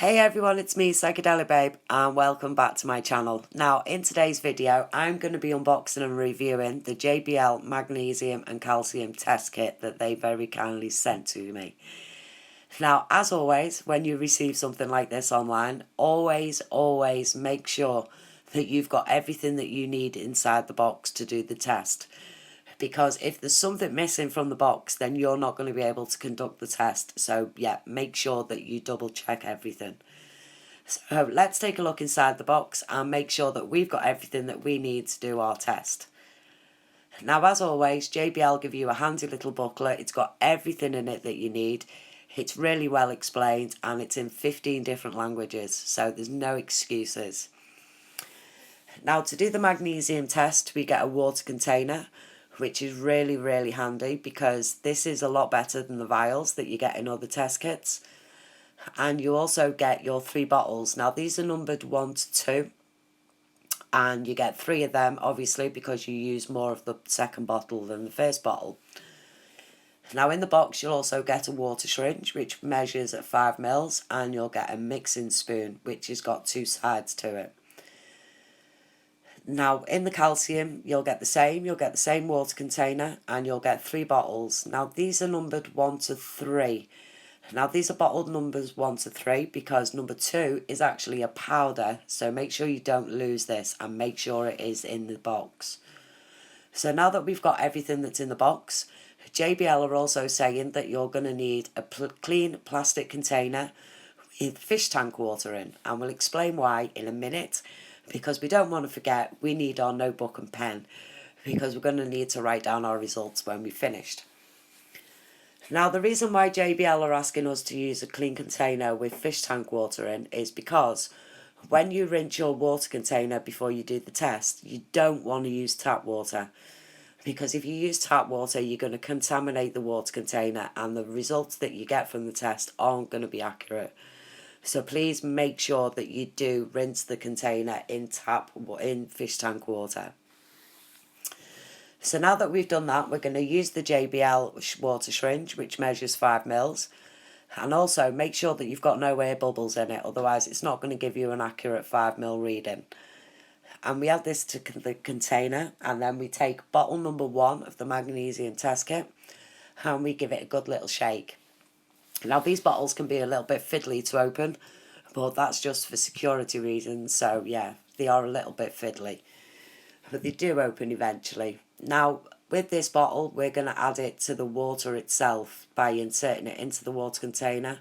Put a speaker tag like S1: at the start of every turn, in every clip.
S1: Hey everyone, it's me, Psychedelic Babe, and welcome back to my channel. Now, in today's video, I'm going to be unboxing and reviewing the JBL magnesium and calcium test kit that they very kindly sent to me. Now, as always, when you receive something like this online, always make sure that you've got everything that you need inside the box to do the test. Because if there's something missing from the box, then you're not going to be able to conduct the test. So yeah, make sure that you double check everything. So let's take a look inside the box and make sure that we've got everything that we need to do our test. Now, as always, JBL give you a handy little booklet. It's got everything in it that you need. It's really well explained and it's in 15 different languages, so there's no excuses. Now, to do the magnesium test, we get a water container, which is really handy because this is a lot better than the vials that you get in other test kits. And you also get your 3 bottles. Now, these are numbered 1 to 2, and you get 3 of them, obviously, because you use more of the second bottle than the first bottle. Now, in the box, you'll also get a water syringe, which measures at 5 mils, and you'll get a mixing spoon, which has got 2 sides to it. Now, in the calcium, you'll get the same water container, and you'll get 3 bottles. Now, these are numbered 1 to 3. Now, these are bottled numbers 1 to 3 because number 2 is actually a powder, so make sure you don't lose this and make sure it is in the box. So now that we've got everything that's in the box, JBL are also saying that you're going to need a clean plastic container with fish tank water in, and we'll explain why in a minute. Because we don't want to forget, we need our notebook and pen because we're going to need to write down our results when we've finished. Now, the reason why JBL are asking us to use a clean container with fish tank water in is because when you rinse your water container before you do the test, you don't want to use tap water. Because if you use tap water, you're going to contaminate the water container and the results that you get from the test aren't going to be accurate. So please make sure that you do rinse the container in fish tank water. So now that we've done that, we're going to use the JBL water syringe, which measures 5 mils. And also make sure that you've got no air bubbles in it, otherwise it's not going to give you an accurate 5 mil reading. And we add this to the container, and then we take bottle number 1 of the magnesium test kit, and we give it a good little shake. Now, these bottles can be a little bit fiddly to open, but that's just for security reasons, so yeah, they are a little bit fiddly. But they do open eventually. Now, with this bottle, we're going to add it to the water itself by inserting it into the water container,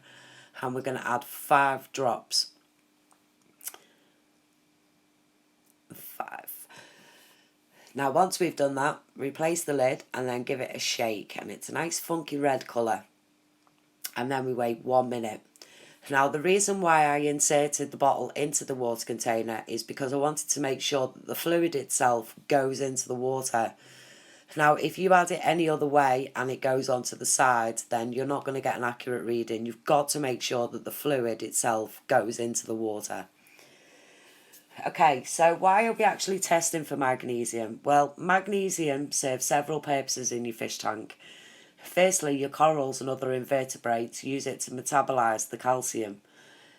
S1: and we're going to add 5 drops. 5. Now, once we've done that, replace the lid and then give it a shake, and it's a nice funky red colour. And then we wait 1 minute. Now, the reason why I inserted the bottle into the water container is because I wanted to make sure that the fluid itself goes into the water. Now, if you add it any other way and it goes onto the side, then you're not going to get an accurate reading. You've got to make sure that the fluid itself goes into the water. Okay, so why are we actually testing for magnesium? Well, magnesium serves several purposes in your fish tank. Firstly, your corals and other invertebrates use it to metabolise the calcium.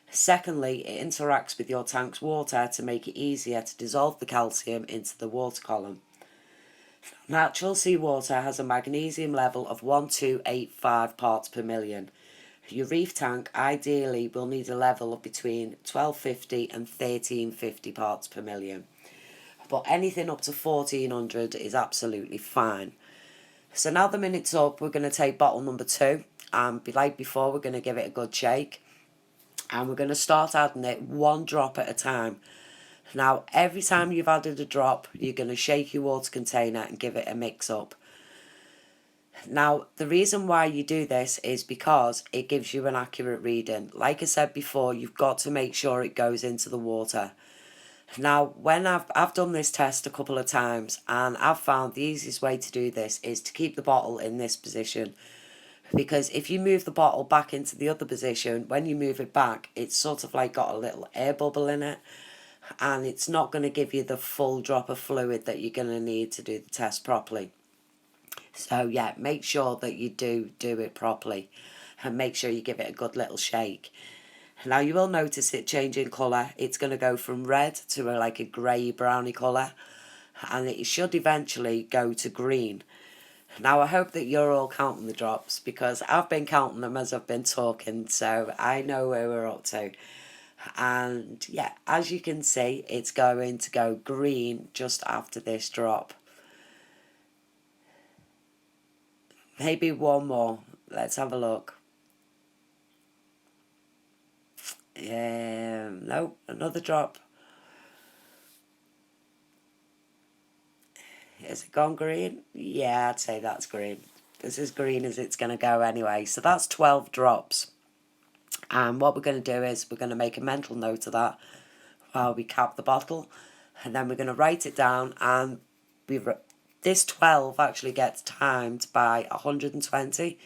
S1: Secondly, it interacts with your tank's water to make it easier to dissolve the calcium into the water column. Natural seawater has a magnesium level of 1285 parts per million. Your reef tank ideally will need a level of between 1250 and 1350 parts per million. But anything up to 1400 is absolutely fine. So now the minute's up, we're going to take bottle number 2, and like before, we're going to give it a good shake. And we're going to start adding it 1 drop at a time. Now, every time you've added a drop, you're going to shake your water container and give it a mix up. Now, the reason why you do this is because it gives you an accurate reading. Like I said before, you've got to make sure it goes into the water. Now, when I've done this test a couple of times, and I've found the easiest way to do this is to keep the bottle in this position. Because if you move the bottle back into the other position, when you move it back, it's sort of like got a little air bubble in it. And it's not going to give you the full drop of fluid that you're going to need to do the test properly. So yeah, make sure that you do it properly. And make sure you give it a good little shake. Now you will notice it changing colour. It's going to go from red to like a grey browny colour, and it should eventually go to green. Now I hope that you're all counting the drops, because I've been counting them as I've been talking, so I know where we're up to. And yeah, as you can see, it's going to go green just after this drop. Maybe one more. Let's have a look. No, another drop. Is it gone green? Yeah, I'd say that's green. It's as green as it's going to go anyway. So that's 12 drops. And what we're going to do is we're going to make a mental note of that while we cap the bottle. And then we're going to write it down, and this 12 actually gets timed by 120.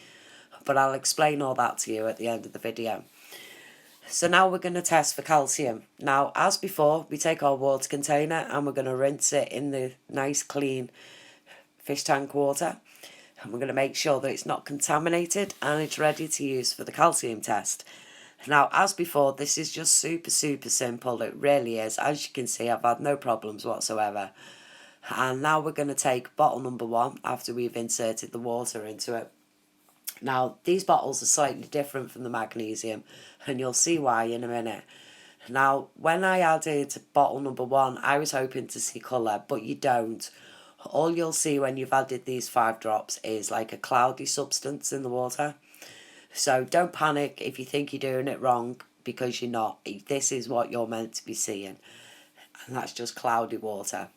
S1: But I'll explain all that to you at the end of the video. So now we're going to test for calcium. Now, as before, we take our water container and we're going to rinse it in the nice clean fish tank water. And we're going to make sure that it's not contaminated and it's ready to use for the calcium test. Now, as before, this is just super simple. It really is. As you can see, I've had no problems whatsoever. And now we're going to take bottle number 1 after we've inserted the water into it. Now, these bottles are slightly different from the magnesium, and you'll see why in a minute. Now, when I added bottle number 1, I was hoping to see colour, but you don't. All you'll see when you've added these 5 drops is like a cloudy substance in the water. So don't panic if you think you're doing it wrong, because you're not. This is what you're meant to be seeing, and that's just cloudy water.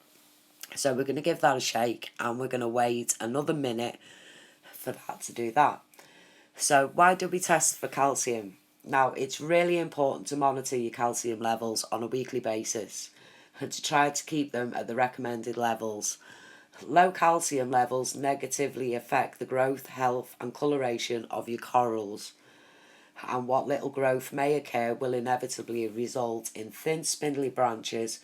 S1: So we're going to give that a shake, and we're going to wait another minute for that to do that. So why do we test for calcium? Now, it's really important to monitor your calcium levels on a weekly basis and to try to keep them at the recommended levels. Low calcium levels negatively affect the growth, health and coloration of your corals, and what little growth may occur will inevitably result in thin spindly branches,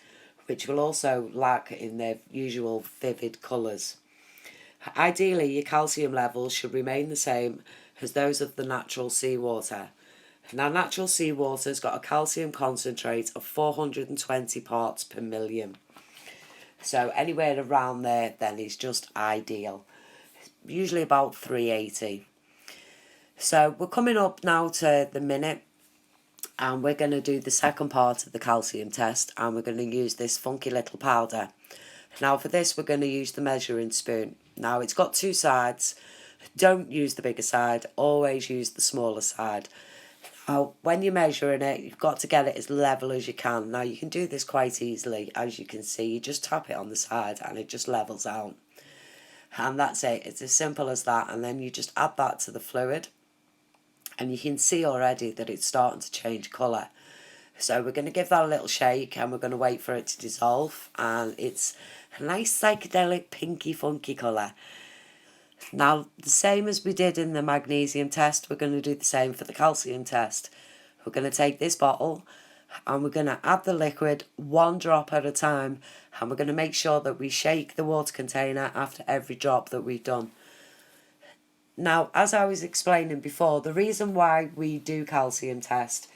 S1: which will also lack in their usual vivid colours. Ideally, your calcium levels should remain the same as those of the natural seawater. Now, natural seawater's got a calcium concentrate of 420 parts per million. So anywhere around there then is just ideal. Usually about 380. So we're coming up now to the minute, and we're going to do the second part of the calcium test, and we're going to use this funky little powder. Now for this we're going to use the measuring spoon. Now it's got 2 sides. Don't use the bigger side, always use the smaller side. Now when you're measuring it, you've got to get it as level as you can. Now you can do this quite easily, as you can see. You just tap it on the side and it just levels out. And that's it, it's as simple as that. And then you just add that to the fluid, and you can see already that it's starting to change colour. So we're going to give that a little shake, and we're going to wait for it to dissolve, and it's a nice psychedelic pinky funky colour. Now, the same as we did in the magnesium test, we're going to do the same for the calcium test. We're going to take this bottle and we're going to add the liquid 1 drop at a time, and we're going to make sure that we shake the water container after every drop that we've done. Now, as I was explaining before, the reason why we do calcium test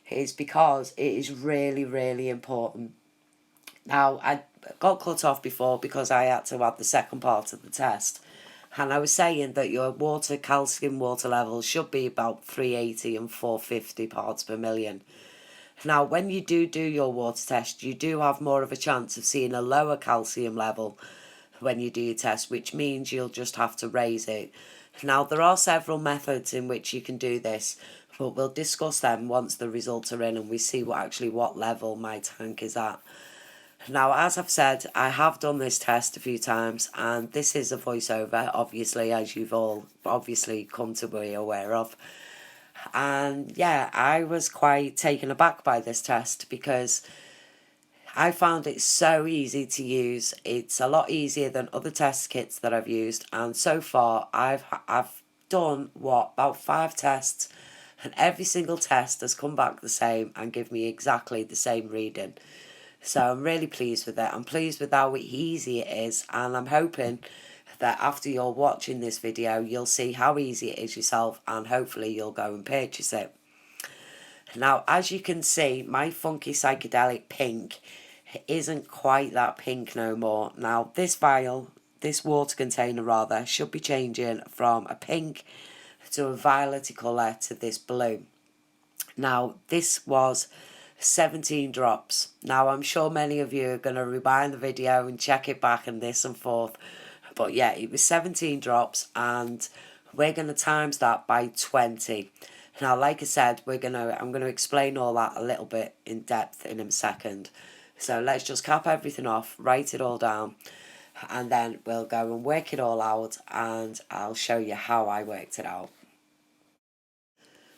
S1: is because it is really important. Now, I got cut off before because I had to add the second part of the test. And I was saying that your calcium water levels should be about 380 and 450 parts per million. Now, when you do your water test, you do have more of a chance of seeing a lower calcium level when you do your test, which means you'll just have to raise it. Now, there are several methods in which you can do this, but we'll discuss them once the results are in and we see what level my tank is at. Now, as I've said, I have done this test a few times, and this is a voiceover, obviously, as you've all obviously come to be aware of. And yeah, I was quite taken aback by this test because I found it so easy to use. It's a lot easier than other test kits that I've used, and so far I've done about 5 tests, and every single test has come back the same and give me exactly the same reading. So I'm really pleased with it. I'm pleased with how easy it is, and I'm hoping that after you're watching this video, you'll see how easy it is yourself, and hopefully you'll go and purchase it. Now, as you can see, my funky psychedelic pink isn't quite that pink no more. Now, this vial, this water container rather, should be changing from a pink to a violet colour to this blue. Now, this was 17 drops. Now, I'm sure many of you are going to rewind the video and check it back and this and forth. But yeah, it was 17 drops, and we're going to times that by 20. Now, like I said, I'm going to explain all that a little bit in depth in a second. So let's just cap everything off, write it all down, and then we'll go and work it all out, and I'll show you how I worked it out.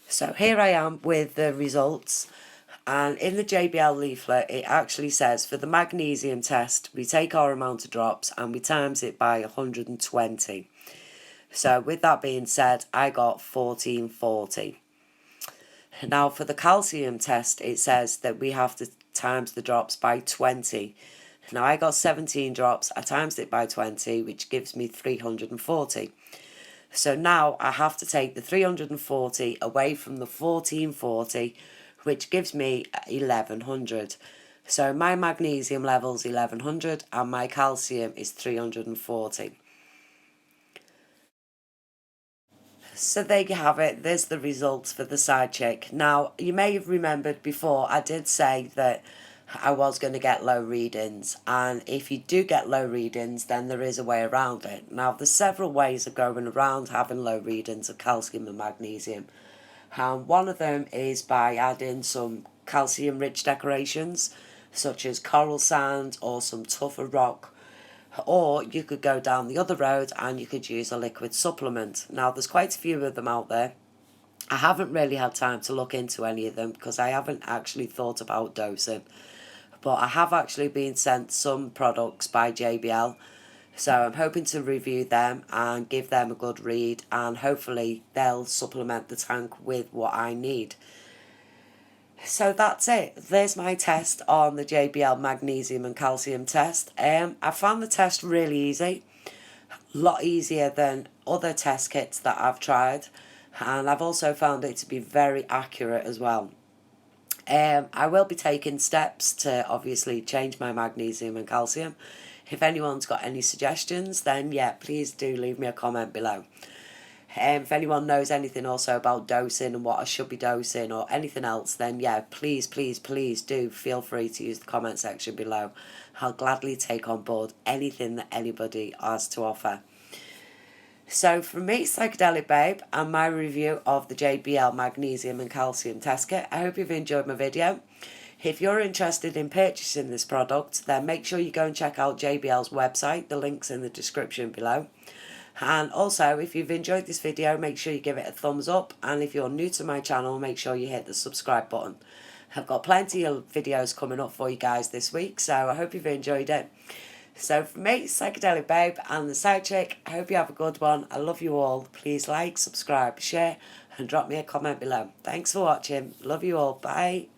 S1: So here I am with the results, and in the JBL leaflet it actually says for the magnesium test we take our amount of drops and we times it by 120. So with that being said, I got 1440. Now for the calcium test it says that we have to times the drops by 20. Now I got 17 drops, I times it by 20, which gives me 340. So now I have to take the 340 away from the 1440, which gives me 1100. So my magnesium level's 1100 and my calcium is 340. So there you have it, there's the results for the side chick. Now, you may have remembered before I did say that I was going to get low readings, and if you do get low readings then there is a way around it. Now, there's several ways of going around having low readings of calcium and magnesium. One of them is by adding some calcium rich decorations such as coral sand or some tougher rock. Or you could go down the other road and you could use a liquid supplement. Now, there's quite a few of them out there. I haven't really had time to look into any of them because I haven't actually thought about dosing. But I have actually been sent some products by JBL. So I'm hoping to review them and give them a good read, and hopefully they'll supplement the tank with what I need. So that's it. There's my test on the JBL magnesium and calcium test. I found the test really easy. A lot easier than other test kits that I've tried. And I've also found it to be very accurate as well. I will be taking steps to obviously change my magnesium and calcium. If anyone's got any suggestions, then yeah, please do leave me a comment below. If anyone knows anything also about dosing and what I should be dosing or anything else, then yeah, please do feel free to use the comment section below. I'll gladly take on board anything that anybody has to offer. So from me, Psychedelic Babe, and my review of the JBL Magnesium and Calcium Test Kit, I hope you've enjoyed my video. If you're interested in purchasing this product, then make sure you go and check out JBL's website. The link's in the description below. And also, if you've enjoyed this video, make sure you give it a thumbs up. And if you're new to my channel, make sure you hit the subscribe button. I've got plenty of videos coming up for you guys this week, so I hope you've enjoyed it. So from me, Psychedelic Babe and the Side Chick, I hope you have a good one. I love you all. Please like, subscribe, share, and drop me a comment below. Thanks for watching. Love you all. Bye.